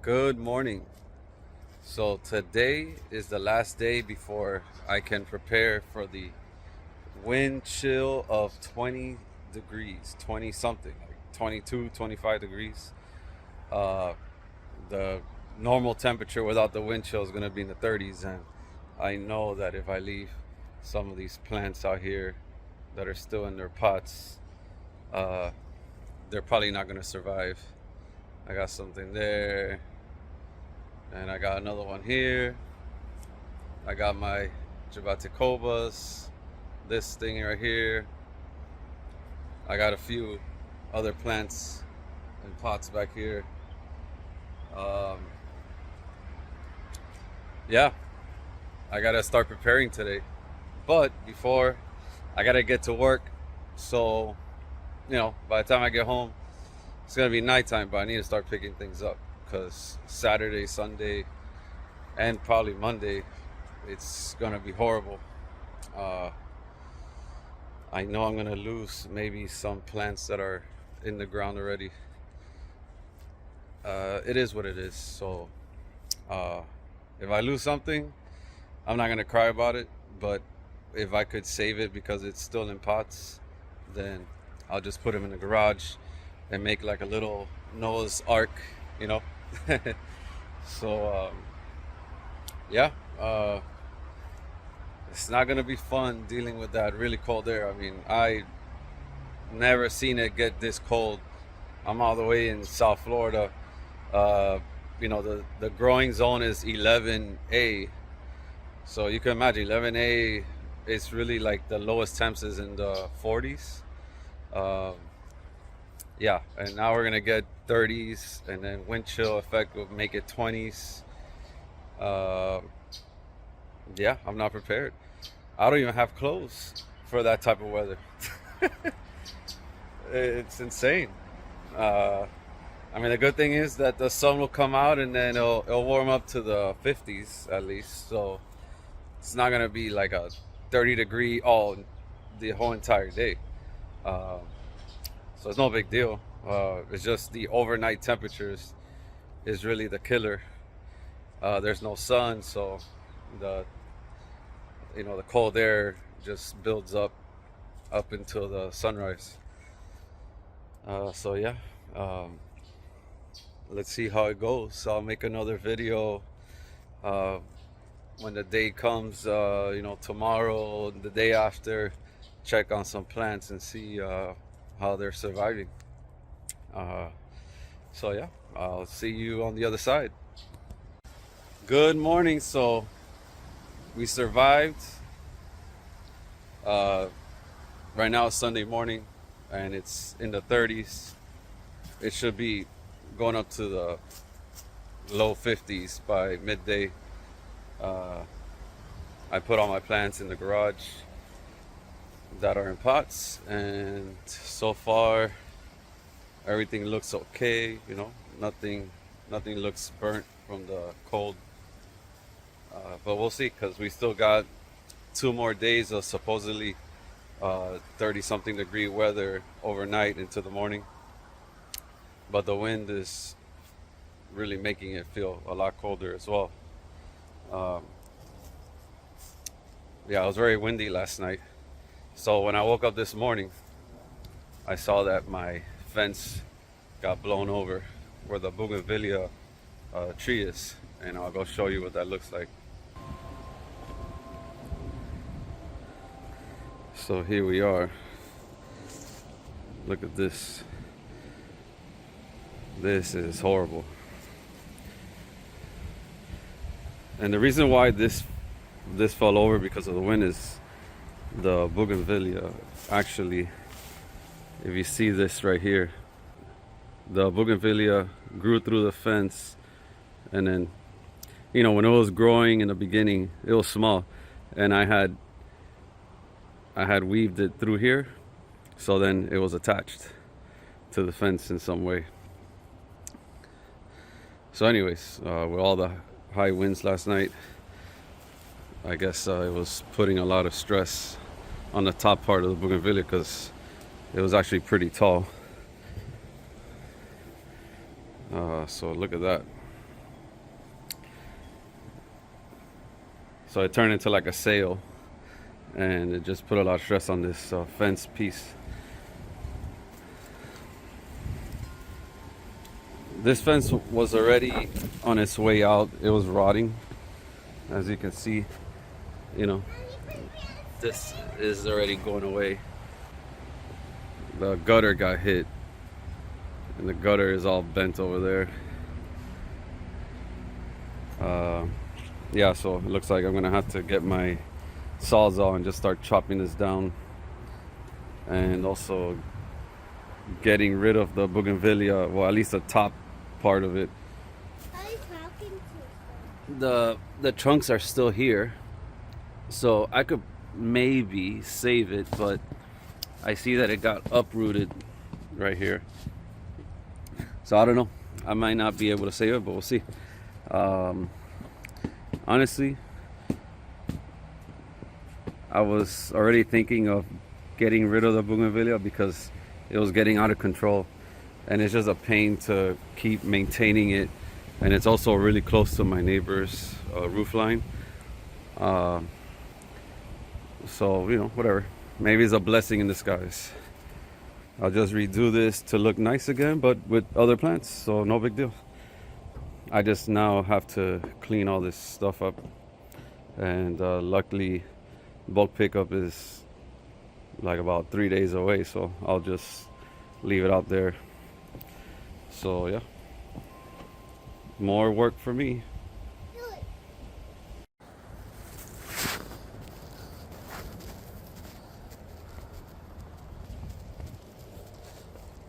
Good morning. So today is the last day before I can prepare for the wind chill of 20 degrees, 20 something, like 22, 25 degrees. Uh, the normal temperature without the wind chill is going to be in the 30s. And I know that if I leave some of these plants out here that are still in their pots, uh, they're probably not going to survive. I got something there, and I got another one here. I got my Jabaticobas, this thing right here. I got a few other plants and pots back here. Um, yeah, I gotta start preparing today. But before, I gotta get to work. So, by the time I get home, it's gonna be nighttime. But I need to start picking things up because Saturday, Sunday, and probably Monday, it's gonna be horrible. Uh, I know I'm gonna lose maybe some plants that are in the ground already. It is what it is. So uh, if I lose something, I'm not gonna cry about it. But if I could save it because it's still in pots, then I'll just put them in the garage and make like a little Noah's Ark, you know. So yeah, it's not gonna be fun dealing with that really cold air. I mean, I never seen it get this cold. I'm all the way in South Florida. Uh, the growing zone is 11A, so you can imagine 11A. It's really like the lowest temps is in the 40s. Um, yeah, and now we're gonna get 30s, and then wind chill effect will make it 20s. Uh, yeah, I'm not prepared. I don't even have clothes for that type of weather. It's insane. Uh, I mean, the good thing is that the sun will come out and then it'll warm up to the 50s at least. So it's not gonna be like a 30-degree all the whole entire day. Uh, so it's no big deal. It's just the overnight temperatures is really the killer. There's no sun, so the the cold air just builds up until the sunrise. So yeah, um, let's see how it goes. So I'll make another video uh, when the day comes. Tomorrow, the day after, check on some plants and see how they're surviving. Uh, so yeah, I'll see you on the other side. Good morning. So we survived. Uh, right now it's Sunday morning, and it's in the 30s. It should be going up to the low 50s by midday. Uh, I put all my plants in the garage that are in pots, and so far everything looks okay. Nothing looks burnt from the cold. But we'll see, because we still got 2 more days of supposedly 30 something degree weather overnight into the morning. But the wind is really making it feel a lot colder as well. Um, yeah, it was very windy last night. So when I woke up this morning, I saw that my fence got blown over where the bougainvillea tree is. And I'll go show you what that looks like. So here we are. Look at this. This is horrible. And the reason why this fell over because of the wind is the bougainvillea. Actually, if you see this right here, the bougainvillea grew through the fence, and then when it was growing in the beginning, it was small, and I had weaved it through here, so then it was attached to the fence in some way. So anyways, with all the high winds last night, I guess it was putting a lot of stress on the top part of the bougainvillea because it was actually pretty tall. So look at that. So it turned into like a sail, and it just put a lot of stress on this fence piece. This fence was already on its way out. It was rotting, as you can see. You know, this is already going away. The gutter got hit, and the gutter is all bent over there. Yeah, so it looks like I'm gonna have to get my sawzall and just start chopping this down, and also getting rid of the bougainvillea, well, at least the top part of it. The trunks are still here, so I could maybe save it, but I see that it got uprooted right here, so I don't know. I might not be able to save it, but we'll see. Honestly, I was already thinking of getting rid of the bougainvillea because it was getting out of control, and it's just a pain to keep maintaining it, and it's also really close to my neighbor's roof line. So, you know, whatever. Maybe it's a blessing in disguise. I'll just redo this to look nice again, but with other plants, so no big deal. I just now have to clean all this stuff up, and luckily bulk pickup is like about 3 days away, so I'll just leave it out there. So yeah, more work for me.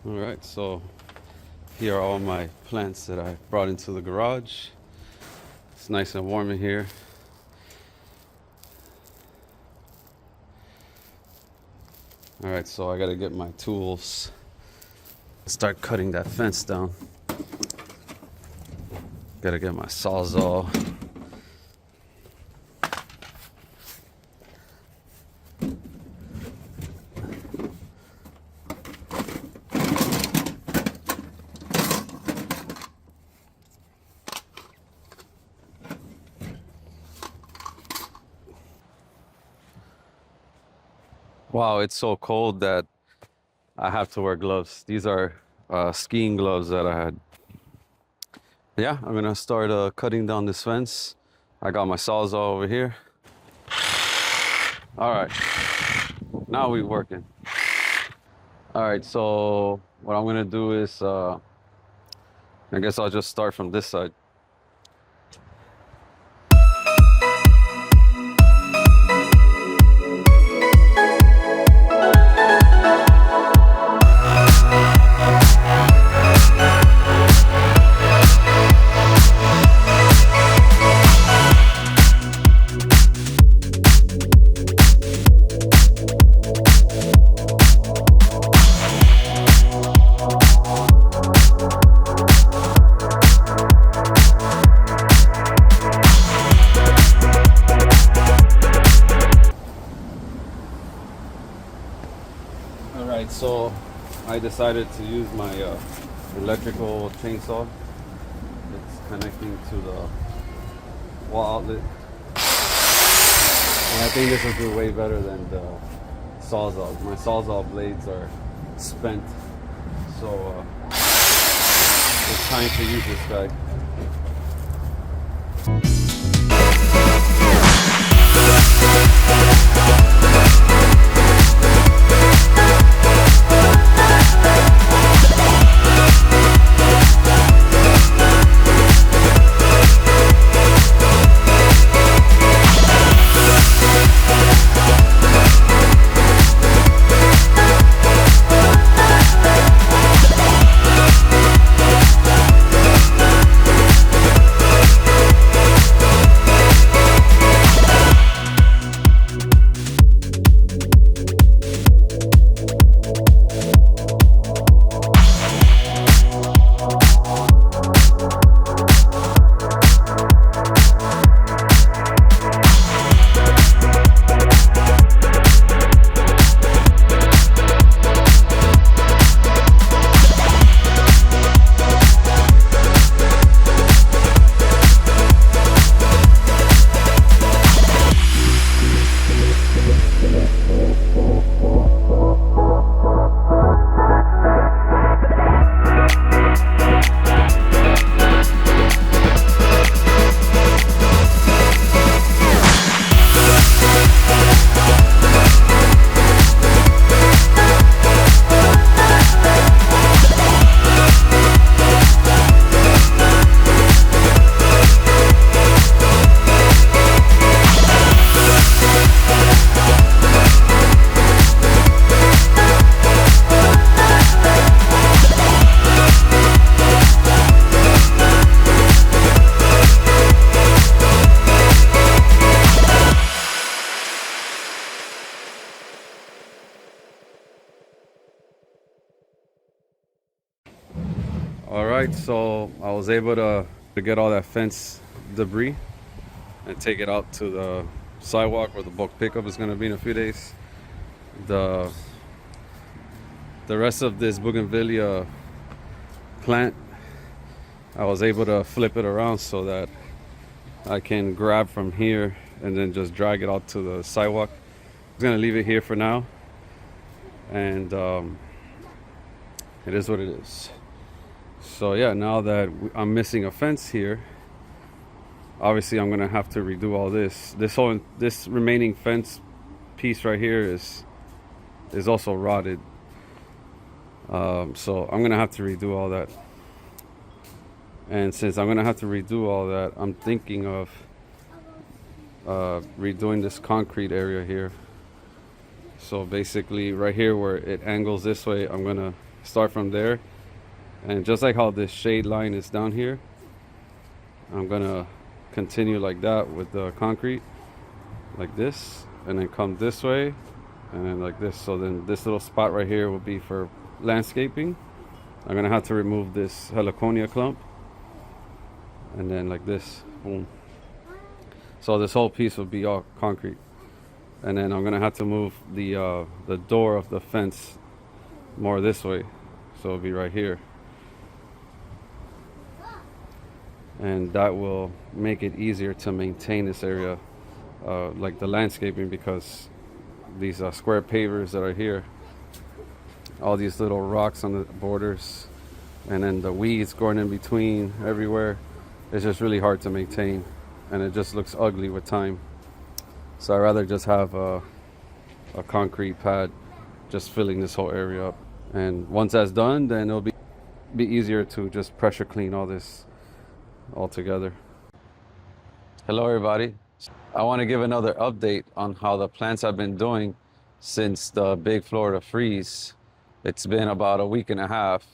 All right, so here are all my plants that I brought into the garage. It's nice and warm in here. All right, so I gotta get my tools, start cutting that fence down. Gotta get my sawzall. Wow, it's so cold that I have to wear gloves. These are skiing gloves that I had. Yeah, I'm gonna start cutting down this fence. I got my sawzall over here. All right, now we working. All right, so what I'm gonna do is, I guess I'll just start from this side. Alright, so I decided to use my electrical chainsaw. It's connecting to the wall outlet. And I think this will do way better than the sawzall. My sawzall blades are spent, so it's time to use this guy. right, so I was able to get all that fence debris and take it out to the sidewalk where the bulk pickup is going to be in a few days. The rest of this bougainvillea plant, I was able to flip it around so that I can grab from here and then just drag it out to the sidewalk. I'm gonna leave it here for now, and it is what it is. So yeah, now that I'm missing a fence here, obviously I'm gonna have to redo all this. This remaining fence piece right here is also rotted. So I'm gonna have to redo all that. And since I'm gonna have to redo all that, I'm thinking of redoing this concrete area here. So basically right here where it angles this way, I'm gonna start from there, and just like how this shade line is down here, I'm gonna continue like that with the concrete, like this, and then come this way and then like this. So then this little spot right here will be for landscaping. I'm gonna have to remove this heliconia clump, and then like this, boom. So this whole piece will be all concrete, and then I'm gonna have to move the door of the fence more this way, so it'll be right here, and that will make it easier to maintain this area, like the landscaping, because these square pavers that are here, all these little rocks on the borders, and then the weeds growing in between everywhere, it's just really hard to maintain, and it just looks ugly with time. So I'd rather just have a concrete pad just filling this whole area up, and once that's done, then it'll be easier to just pressure clean all this all together. Hello everybody, I want to give another update on how the plants have been doing since the big Florida freeze. It's been about a week and a half.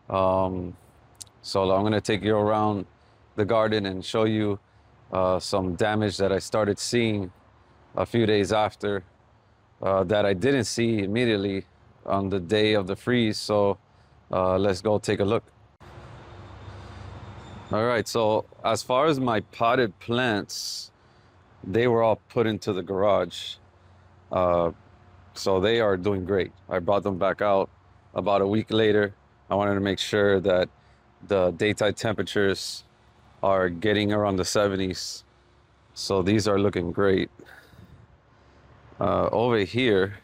So I'm going to take you around the garden and show you some damage that I started seeing a few days after, that I didn't see immediately on the day of the freeze. So let's go take a look. All right, so as far as my potted plants, they were all put into the garage. So they are doing great. I brought them back out about a week later. I wanted to make sure that the daytime temperatures are getting around the 70s. So these are looking great. Over here,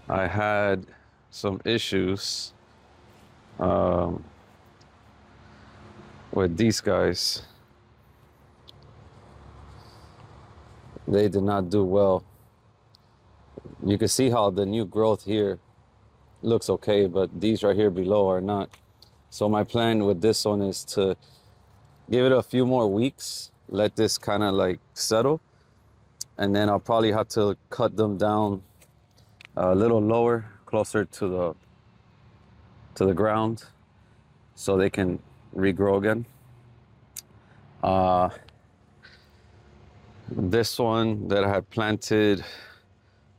I had some issues with these guys. They did not do well. You can see how the new growth here looks okay, but these right here below are not. So my plan with this one is to give it a few more weeks, let this kind of like settle, and then I'll probably have to cut them down a little lower, closer to the ground, so they can regrow again. This one that I had planted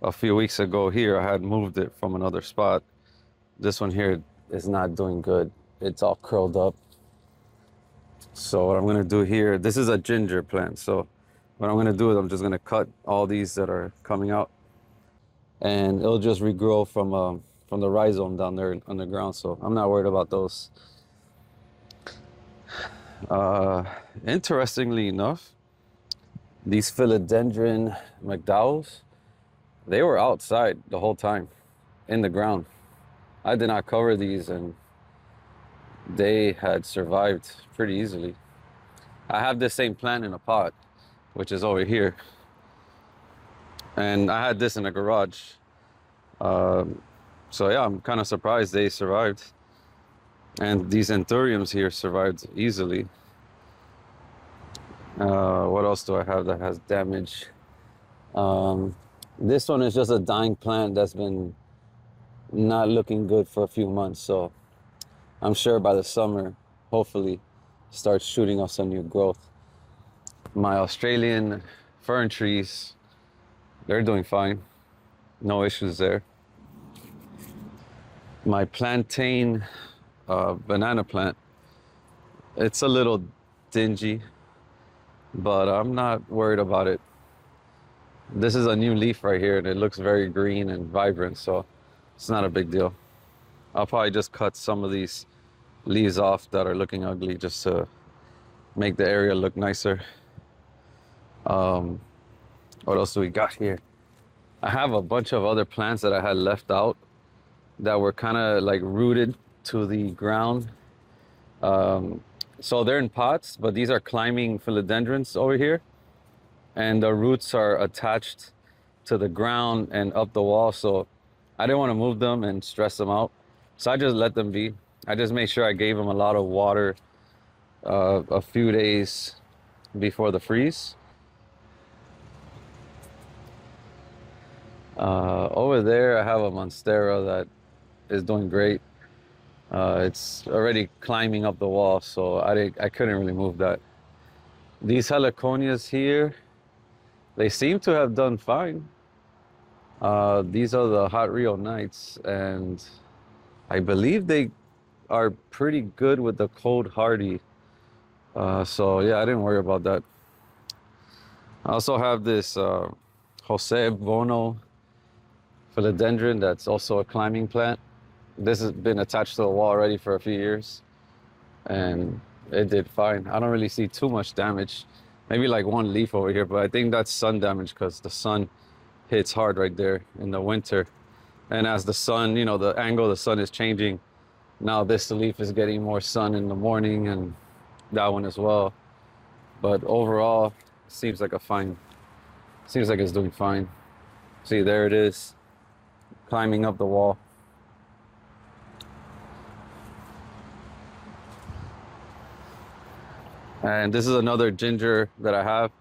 a few weeks ago here, I had moved it from another spot. This one here is not doing good. It's all curled up. So what I'm gonna do here, this is a ginger plant. So what I'm gonna do is I'm just gonna cut all these that are coming out, and it'll just regrow from the rhizome down there underground. So I'm not worried about those. Interestingly enough, these philodendron McDowells, they were outside the whole time, in the ground. I did not cover these, and they had survived pretty easily. I have this same plant in a pot, which is over here, and I had this in a garage. So yeah, I'm kind of surprised they survived. And these anthuriums here survived easily. What else do I have that has damage? This one is just a dying plant that's been not looking good for a few months. So I'm sure by the summer, hopefully, starts shooting off some new growth. My Australian fern trees, they're doing fine. No issues there. My plantain banana plant. It's a little dingy, but I'm not worried about it. This is a new leaf right here, and it looks very green and vibrant, so it's not a big deal. I'll probably just cut some of these leaves off that are looking ugly just to make the area look nicer. Um, what else do we got here? I have a bunch of other plants that I had left out that were kind of like rooted to the ground. So they're in pots, but these are climbing philodendrons over here, and the roots are attached to the ground and up the wall. So I didn't want to move them and stress them out. So I just let them be. I just made sure I gave them a lot of water a few days before the freeze. Over there, I have a monstera that is doing great. It's already climbing up the wall, so I couldn't really move that. These heliconias here, they seem to have done fine. These are the Hot Rio Nights, and I believe they are pretty good with the cold hardy. So yeah, I didn't worry about that. I also have this Jose Bono philodendron that's also a climbing plant. This has been attached to the wall already for a few years, and it did fine. I don't really see too much damage. Maybe like one leaf over here, but I think that's sun damage because the sun hits hard right there in the winter. And as the sun, you know, the angle of the sun is changing, now this leaf is getting more sun in the morning, and that one as well. But overall, seems like seems like it's doing fine. See, there it is, climbing up the wall. And this is another ginger that I have.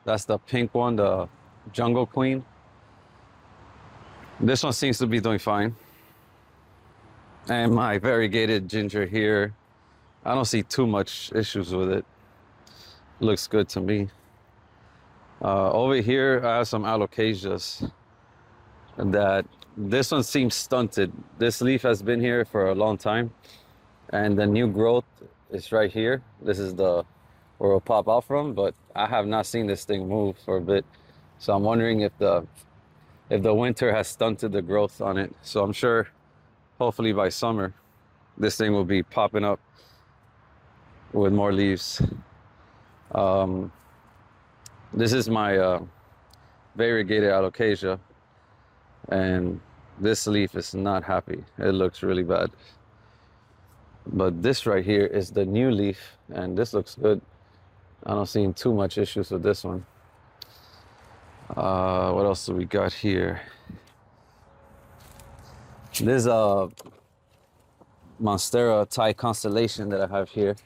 That's the pink one, the Jungle Queen. This one seems to be doing fine. And my variegated ginger here, I don't see too much issues with it. Looks good to me. Over here, I have some alocasias that this one seems stunted. This leaf has been here for a long time, and the new growth is right here. This is the where it'll pop out from, but I have not seen this thing move for a bit. So I'm wondering if the winter has stunted the growth on it. So I'm sure hopefully by summer this thing will be popping up with more leaves. This is my variegated alocasia, and this leaf is not happy. It looks really bad. But this right here is the new leaf, and this looks good. I don't see too much issues with this one. What else do we got here? This Monstera Thai constellation that I have here,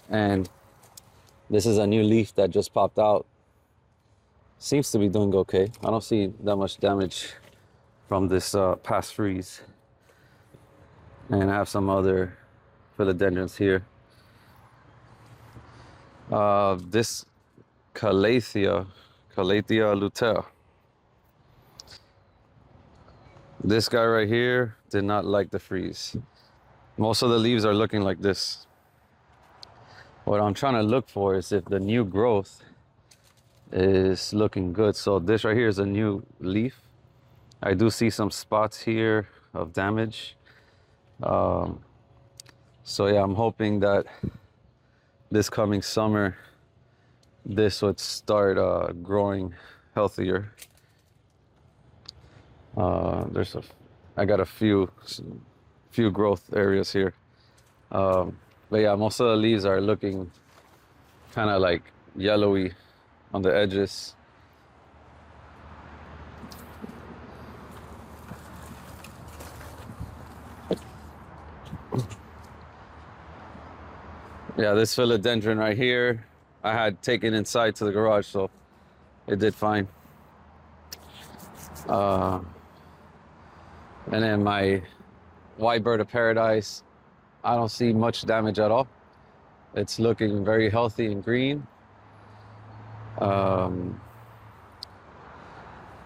and this is a new leaf that just popped out. Seems to be doing okay. I don't see that much damage from this past freeze. And I have some other philodendrons here. This Calathea lutea. This guy right here did not like the freeze. Most of the leaves are looking like this. What I'm trying to look for is if the new growth is looking good. So this right here is a new leaf. I do see some spots here of damage. So yeah, I'm hoping that this coming summer, this would start growing healthier. I got a few growth areas here. But yeah, most of the leaves are looking kind of like yellowy on the edges. Yeah, this philodendron right here, I had taken inside to the garage, so it did fine. And then my white bird of paradise, I don't see much damage at all. It's looking very healthy and green.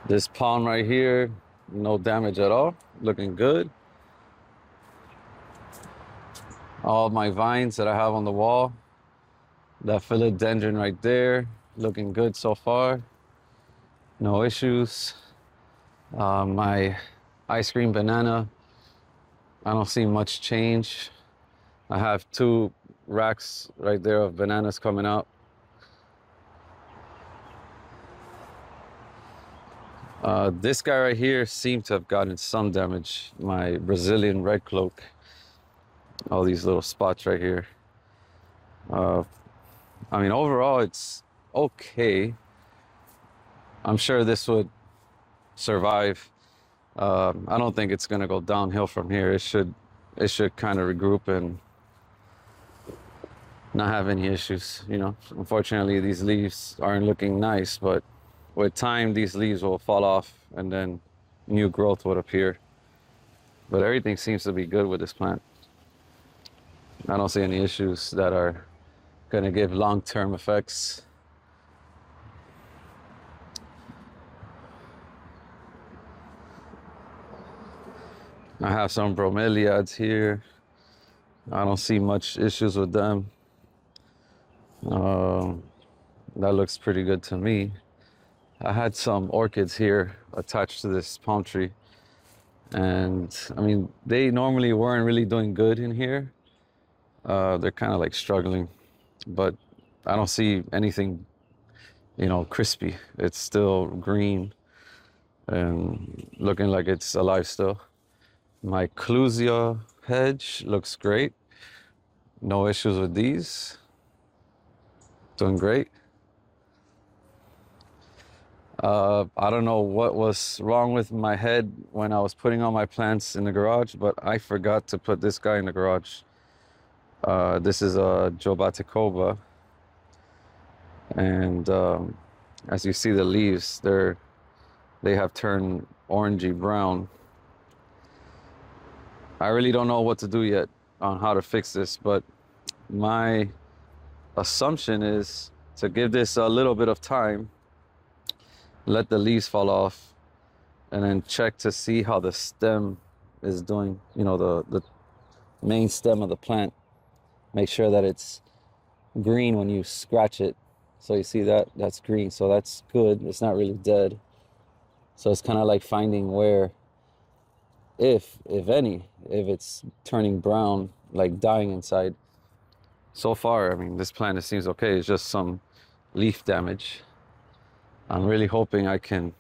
This palm right here, no damage at all, looking good. All my vines that I have on the wall. That philodendron right there, looking good so far. No issues. My ice cream banana, I don't see much change. I have 2 racks right there of bananas coming out. This guy right here seemed to have gotten some damage. My Brazilian red cloak. All these little spots right here. I mean, overall, it's okay. I'm sure this would survive. I don't think it's gonna go downhill from here. It should kind of regroup and not have any issues. Unfortunately, these leaves aren't looking nice, but with time, these leaves will fall off and then new growth would appear. But everything seems to be good with this plant. I don't see any issues that are gonna give long-term effects. I have some bromeliads here. I don't see much issues with them. That looks pretty good to me. I had some orchids here attached to this palm tree. And I mean, they normally weren't really doing good in here. They're kind of like struggling, but I don't see anything, crispy. It's still green and looking like it's alive still. My Clusia hedge looks great. No issues with these. Doing great. I don't know what was wrong with my head when I was putting all my plants in the garage, but I forgot to put this guy in the garage. This is a Jobaticoba. And as you see the leaves, they have turned orangey brown. I really don't know what to do yet on how to fix this, but my assumption is to give this a little bit of time, let the leaves fall off, and then check to see how the stem is doing, the main stem of the plant. Make sure that it's green when you scratch it. So you see that's green, so that's good. It's not really dead. So it's kind of like finding where, if it's turning brown, like dying inside. So far, I mean, this plant, it seems okay. It's just some leaf damage. I'm really hoping I can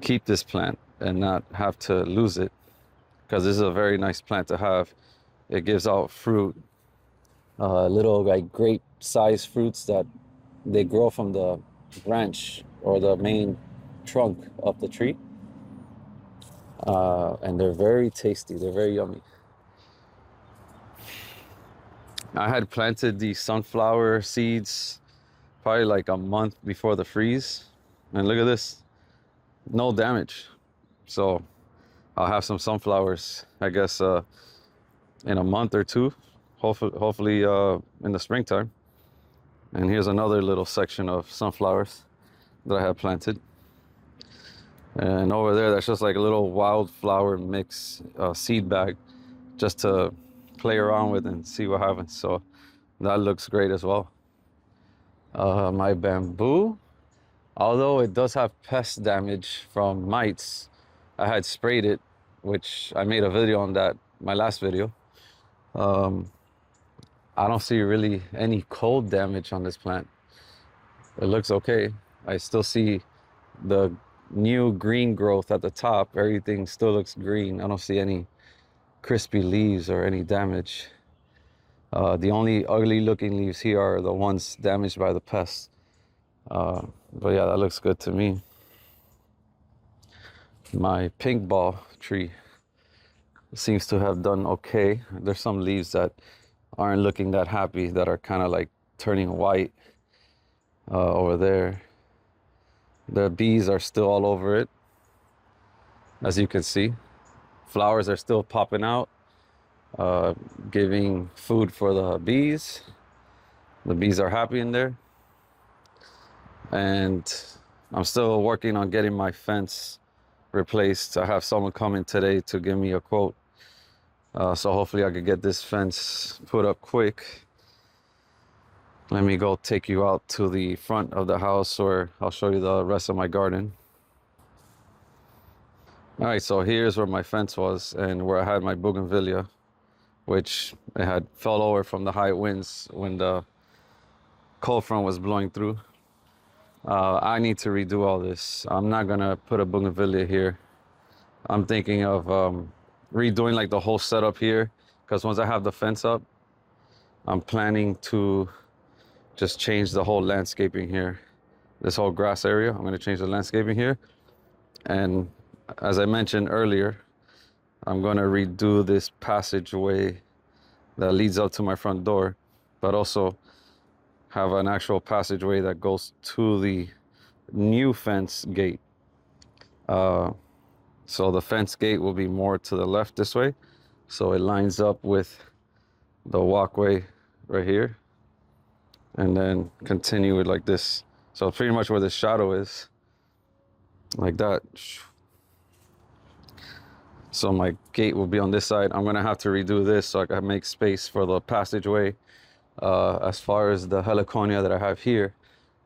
keep this plant and not have to lose it, because this is a very nice plant to have. It gives out fruit, little like grape-sized fruits that they grow from the branch or the main trunk of the tree. And they're very tasty. They're very yummy. I had planted these sunflower seeds probably like a month before the freeze. And look at this, no damage. So I'll have some sunflowers, I guess, in a month or two, hopefully in the springtime. And here's another little section of sunflowers that I have planted. And over there, that's just like a little wildflower mix seed bag, just to play around with and see what happens. So that looks great as well. My bamboo, although it does have pest damage from mites, I had sprayed it, which I made a video on that, my last video. I don't see really any cold damage on this plant. It looks okay. I still see the new green growth at the top. Everything still looks green. I don't see any crispy leaves or any damage. The only ugly looking leaves here are the ones damaged by the pests. But yeah, that looks good to me. My pink ball tree seems to have done okay. There's some leaves that aren't looking that happy, that are kind of like turning white over there. The bees are still all over it, as you can see. Flowers are still popping out, giving food for the bees. The bees are happy in there. And I'm still working on getting my fence replaced. I have someone coming today to give me a quote. So hopefully I could get this fence put up quick. Let me go take you out to the front of the house, or I'll show you the rest of my garden. All right, so here's where my fence was and where I had my bougainvillea, which it had fell over from the high winds when the cold front was blowing through. I need to redo all this. I'm not gonna put a bougainvillea here. I'm thinking of redoing like the whole setup here, because once I have the fence up, I'm planning to just change the whole landscaping here. This whole grass area, I'm gonna change the landscaping here. And as I mentioned earlier, I'm gonna redo this passageway that leads up to my front door, but also have an actual passageway that goes to the new fence gate. So the fence gate will be more to the left this way, so it lines up with the walkway right here, and then continue it like this. So pretty much where the shadow is, like that. So my gate will be on this side. I'm gonna have to redo this so I can make space for the passageway. As far as the heliconia that I have here,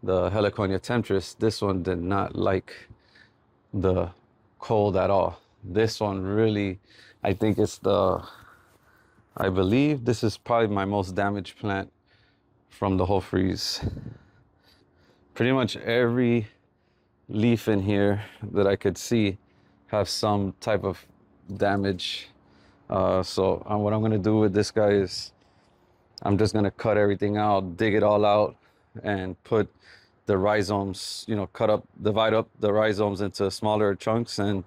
the heliconia temptress, this one did not like the cold at all. This one really, I think it's I believe this is probably my most damaged plant from the whole freeze. Pretty much every leaf in here that I could see have some type of damage. So what I'm gonna do with this guy is I'm just gonna cut everything out, dig it all out, and put the rhizomes, divide up the rhizomes into smaller chunks and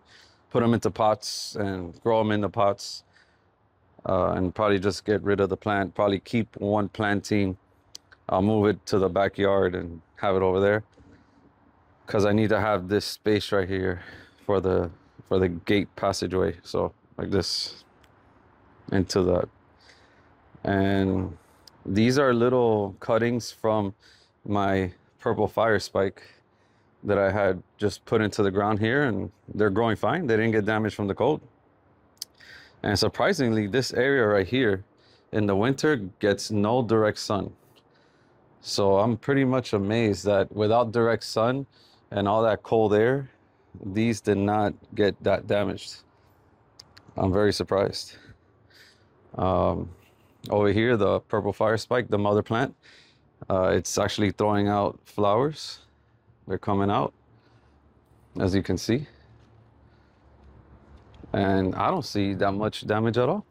put them into pots and grow them in the pots, and probably just get rid of the plant, probably keep one planting. I'll move it to the backyard and have it over there, because I need to have this space right here for the gate passageway. So like this into that. And these are little cuttings from my purple fire spike that I had just put into the ground here, and they're growing fine. They didn't get damaged from the cold. And surprisingly, this area right here in the winter gets no direct sun. So I'm pretty much amazed that without direct sun and all that cold air, these did not get that damaged. I'm very surprised. Over here, the purple fire spike, the mother plant, it's actually throwing out flowers. They're coming out, as you can see. And I don't see that much damage at all.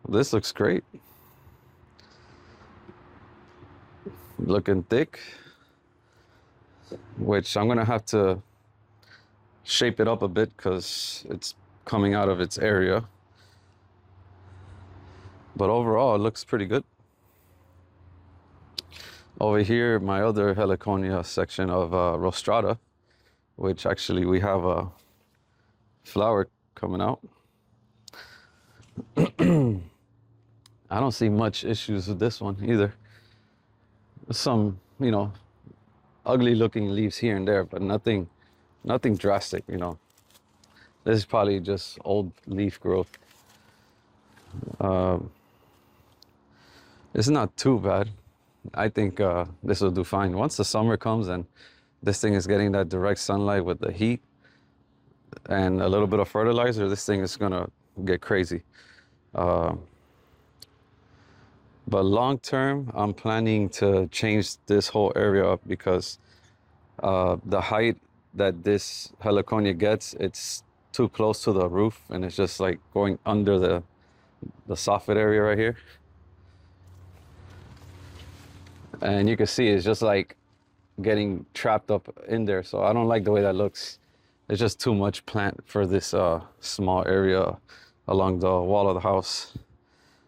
This looks great. Looking thick, which I'm gonna have to shape it up a bit because it's coming out of its area. But overall, it looks pretty good. Over here, my other heliconia section of rostrata, which actually we have a flower coming out. I don't see much issues with this one either. Some, ugly looking leaves here and there, but nothing drastic, This is probably just old leaf growth. It's not too bad. I think this will do fine. Once the summer comes and this thing is getting that direct sunlight with the heat and a little bit of fertilizer, this thing is gonna get crazy. But long term, I'm planning to change this whole area up, because the height that this heliconia gets, it's too close to the roof, and it's just like going under the soffit area right here. And you can see it's just like getting trapped up in there. So I don't like the way that looks. It's just too much plant for this small area along the wall of the house.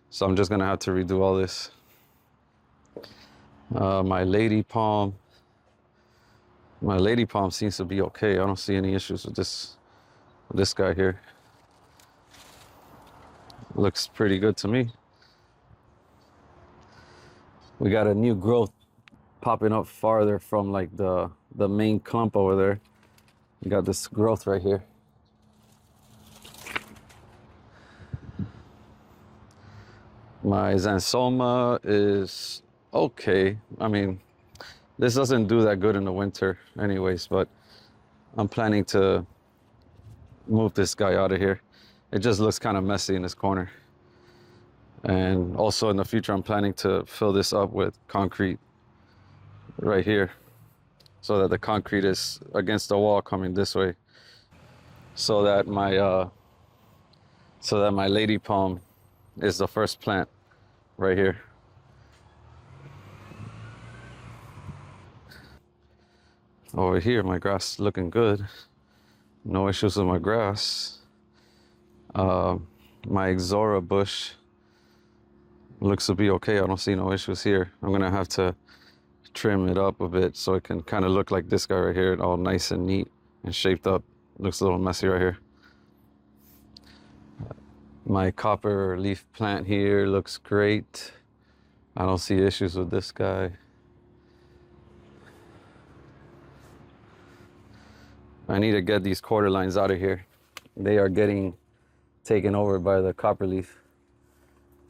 So I'm just gonna have to redo all this. My lady palm seems to be okay. I don't see any issues with this guy here. Looks pretty good to me. We got a new growth popping up farther from like the main clump over there. We got this growth right here. My Zansoma is okay. I mean, this doesn't do that good in the winter anyways, but I'm planning to move this guy out of here. It just looks kind of messy in this corner. And also in the future, I'm planning to fill this up with concrete right here so that the concrete is against the wall coming this way, so that my lady palm is the first plant right here. Over here, my grass is looking good. No issues with my grass. My Ixora bush looks to be okay. I don't see no issues here. I'm gonna have to trim it up a bit so it can kind of look like this guy right here, all nice and neat and shaped up. Looks a little messy right here. My copper leaf plant here looks great. I don't see issues with this guy. I need to get these quarter lines out of here. They are getting taken over by the copper leaf.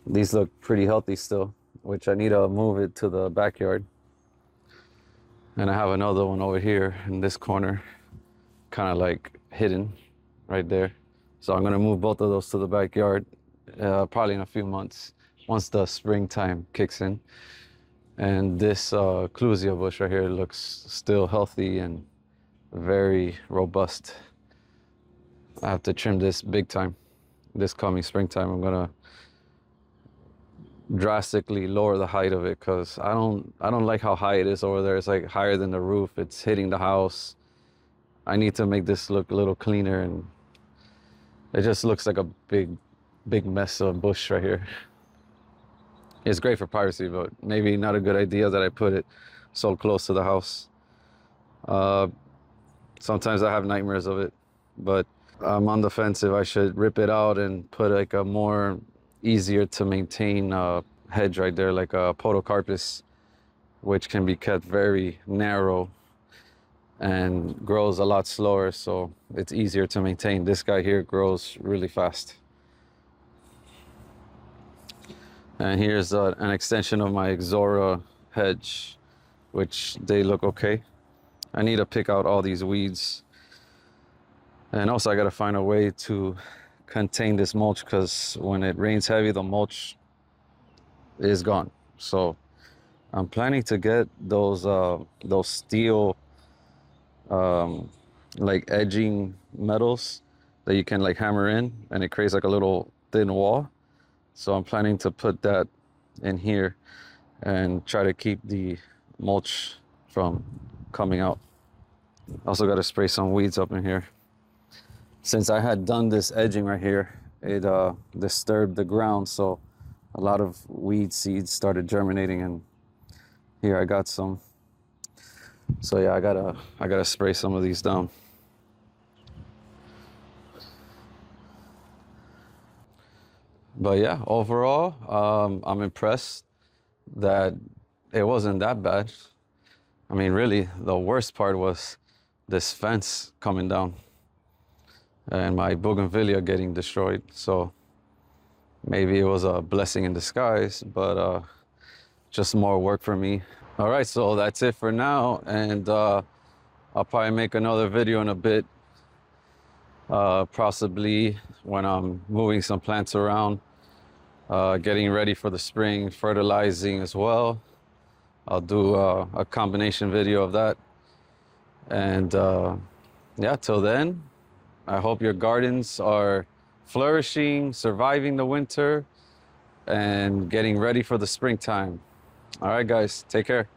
These look pretty healthy still, which I need to move it to the backyard. And I have another one over here in this corner, kind of like hidden right there. So I'm gonna move both of those to the backyard, probably in a few months, once the springtime kicks in. And this clusia bush right here looks still healthy and very robust. I have to trim this big time. This coming springtime, I'm gonna drastically lower the height of it because I don't like how high it is over there. It's like higher than the roof. It's hitting the house. I need to make this look a little cleaner, and it just looks like a big mess of bush right here. It's great for privacy, but maybe not a good idea that I put it so close to the house. Sometimes I have nightmares of it, but I'm on the fence if I should rip it out and put like a more easier to maintain hedge right there, like a podocarpus, which can be kept very narrow and grows a lot slower, so it's easier to maintain. This guy here grows really fast. And here's an extension of my Ixora hedge, which they look okay. I need to pick out all these weeds. And also I gotta find a way to contain this mulch, because when it rains heavy, the mulch is gone. So I'm planning to get those steel like edging metals that you can like hammer in, and it creates like a little thin wall. So I'm planning to put that in here and try to keep the mulch from coming out. Also got to spray some weeds up in here. Since I had done this edging right here, it disturbed the ground, so a lot of weed seeds started germinating, and here I got some. So yeah, I gotta spray some of these down. But yeah, overall, I'm impressed that it wasn't that bad. I mean, really, the worst part was this fence coming down and my bougainvillea getting destroyed. So maybe it was a blessing in disguise, but just more work for me. All right, so that's it for now, and I'll probably make another video in a bit, possibly when I'm moving some plants around, getting ready for the spring, fertilizing as well. I'll do a combination video of that. And yeah, till then, I hope your gardens are flourishing, surviving the winter, and getting ready for the springtime. All right, guys, take care.